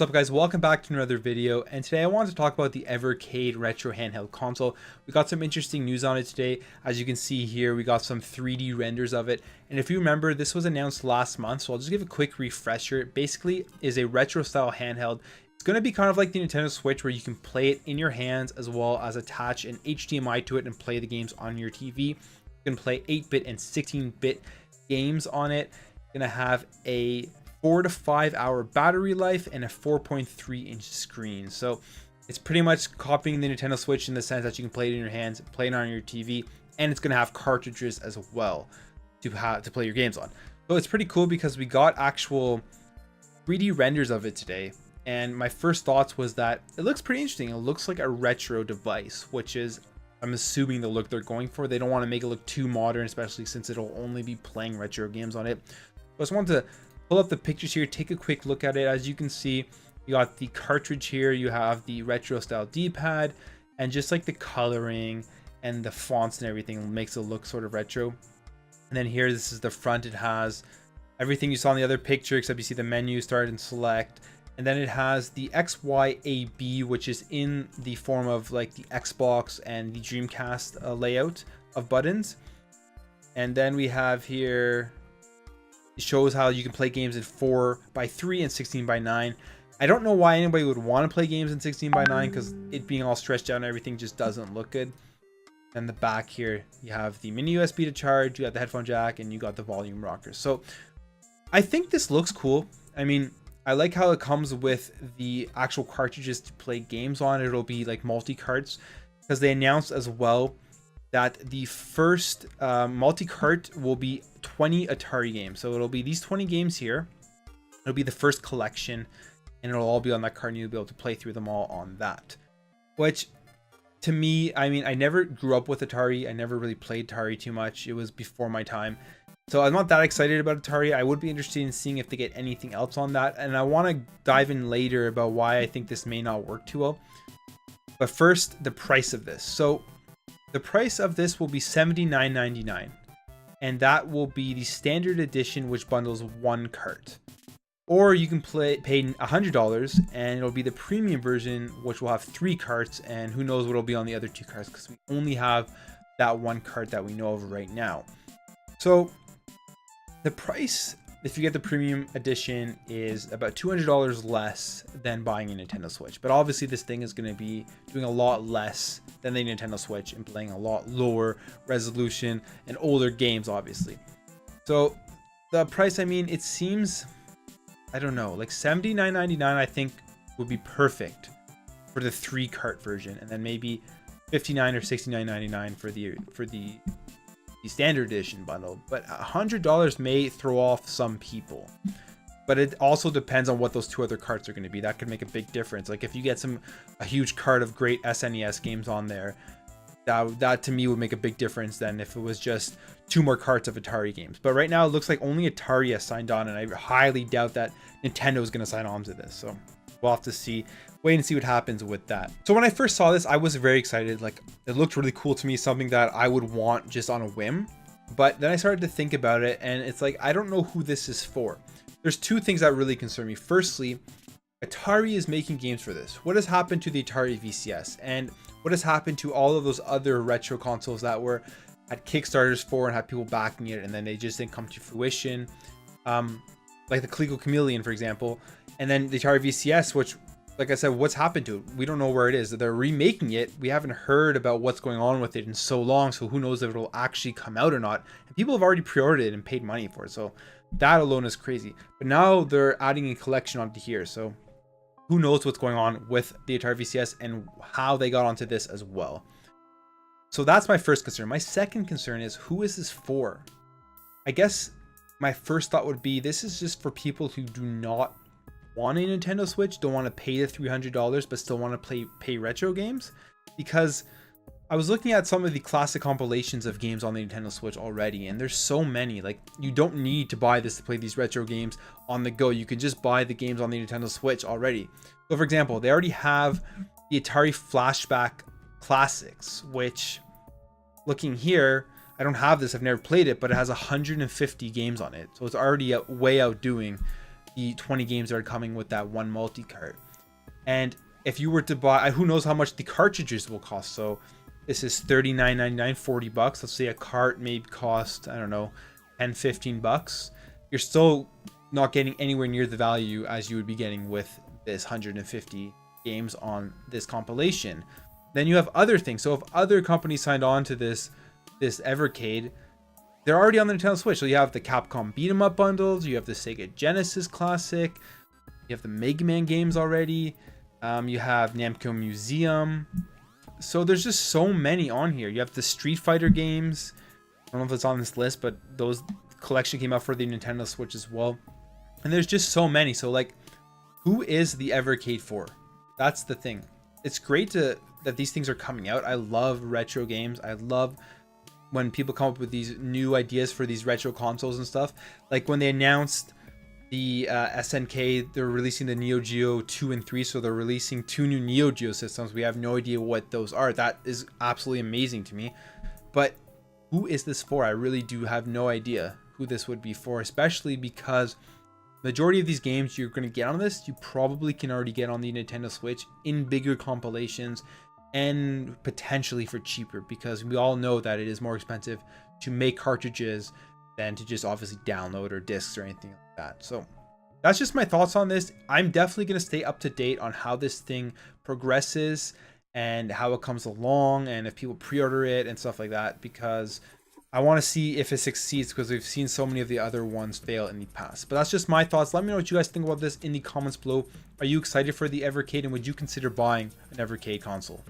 What's up guys, welcome back to another video, and today I wanted to talk about the Evercade retro handheld console. We got some interesting news on it today. As you can see here, we got some 3D renders of it, and if you remember, this was announced last month, so I'll just give a quick refresher. It basically is a retro style handheld. It's going to be kind of like the Nintendo Switch, where you can play it in your hands as well as attach an HDMI to it and play the games on your TV. You can play 8-bit and 16-bit games on it. You're going to have a 4 to 5 hour battery life and a 4.3-inch screen. So it's pretty much copying the Nintendo Switch in the sense that you can play it in your hands, play it on your TV, and it's going to have cartridges as well to play your games on. So it's pretty cool because we got actual 3D renders of it today, and my first thoughts was that it looks pretty interesting. It looks like a retro device, which is, I'm assuming, the look they're going for. They don't want to make it look too modern, especially since it'll only be playing retro games on it. So I just wanted to pull up the pictures here, take a quick look at it. As you can see, you got the cartridge here, you have the retro style D-pad, and just like the coloring and the fonts and everything makes it look sort of retro. And then here, this is the front. It has everything you saw in the other picture, except you see the menu, start and select. And then it has the XYAB, which is in the form of like the Xbox and the Dreamcast layout of buttons. And then we have here, it shows how you can play games in 4:3 and 16:9. I don't know why anybody would want to play games in 16:9, because it being all stretched out and everything just doesn't look good. And the back here, you have the mini USB to charge, you got the headphone jack, and you got the volume rocker. So I think this looks cool. I mean, I like how it comes with the actual cartridges to play games on. It'll be like multi-carts, because they announced as well that the first multi-cart will be 20 Atari games. So it'll be these 20 games here. It'll be the first collection, and it'll all be on that cart, and you'll be able to play through them all on that. Which, to me, I mean, I never grew up with Atari. I never really played Atari too much. It was before my time. So I'm not that excited about Atari. I would be interested in seeing if they get anything else on that. And I want to dive in later about why I think this may not work too well. But first, the price of this. So the price of this will be $79.99, and that will be the standard edition, which bundles one cart. Or you can pay $100, and it'll be the premium version, which will have 3 carts, and who knows what will be on the other 2 carts, because we only have that one cart that we know of right now. So the price, if you get the premium edition, is about $200 less than buying a Nintendo Switch. But obviously this thing is going to be doing a lot less than the Nintendo Switch and playing a lot lower resolution and older games, obviously. So the price, I mean, it seems, I don't know, like $79.99 I think would be perfect for the 3 cart version, and then maybe $59 or $69.99 for the standard edition bundle. But $100 may throw off some people, but it also depends on what those 2 other carts are going to be. That could make a big difference. Like if you get a huge cart of great SNES games on there, that to me would make a big difference than if it was just 2 more carts of Atari games. But right now it looks like only Atari has signed on, and I highly doubt that Nintendo is going to sign on to this. So we'll have to see, wait and see what happens with that. So when I first saw this, I was very excited. Like, it looked really cool to me, something that I would want just on a whim. But then I started to think about it, and it's like, I don't know who this is for. There's 2 things that really concern me. Firstly, Atari is making games for this. What has happened to the Atari VCS? And what has happened to all of those other retro consoles that were at Kickstarters for and had people backing it, and then they just didn't come to fruition? Like the Coleco Chameleon, for example. And then the Atari VCS, which, like I said, what's happened to it? We don't know where it is. They're remaking it. We haven't heard about what's going on with it in so long, so who knows if it'll actually come out or not. And people have already pre-ordered it and paid money for it, so that alone is crazy. But now they're adding a collection onto here, so who knows what's going on with the Atari VCS and how they got onto this as well. So that's my first concern. My second concern is, who is this for? I guess my first thought would be, this is just for people who do not want a Nintendo Switch, don't want to pay the $300, but still want to pay retro games. Because I was looking at some of the classic compilations of games on the Nintendo Switch already, and there's so many. Like, you don't need to buy this to play these retro games on the go. You can just buy the games on the Nintendo Switch already. So for example, they already have the Atari Flashback Classics, which, looking here, I don't have this, I've never played it, but it has 150 games on it. So it's already way outdoing the 20 games that are coming with that one multi-cart. And if you were to buy, who knows how much the cartridges will cost. So this is $39.99, $40. Let's say a cart may cost, I don't know, 10, $15. You're still not getting anywhere near the value as you would be getting with this 150 games on this compilation. Then you have other things. So if other companies signed on to this Evercade, they're already on the Nintendo Switch. So you have the Capcom beat 'em up bundles, you have the Sega Genesis Classic, you have the Mega Man games already, you have Namco Museum. So there's just so many on here. You have the Street Fighter games. I don't know if it's on this list, but those collection came out for the Nintendo Switch as well. And there's just so many. So like, who is the Evercade for? That's the thing. It's great that these things are coming out. I love retro games. I love when people come up with these new ideas for these retro consoles and stuff. Like when they announced the SNK, they're releasing the Neo Geo 2 and 3, so they're releasing 2 new Neo Geo systems. We have no idea what those are. That is absolutely amazing to me. But who is this for? I really do have no idea who this would be for, especially because majority of these games you're going to get on this, you probably can already get on the Nintendo Switch in bigger compilations and potentially for cheaper, because we all know that it is more expensive to make cartridges than to just obviously download or discs or anything like that. So that's just my thoughts on this. I'm definitely going to stay up to date on how this thing progresses and how it comes along, and if people pre-order it and stuff like that, because I want to see if it succeeds, because we've seen so many of the other ones fail in the past. But that's just my thoughts. Let me know what you guys think about this in the comments below. Are you excited for the Evercade, and would you consider buying an Evercade console?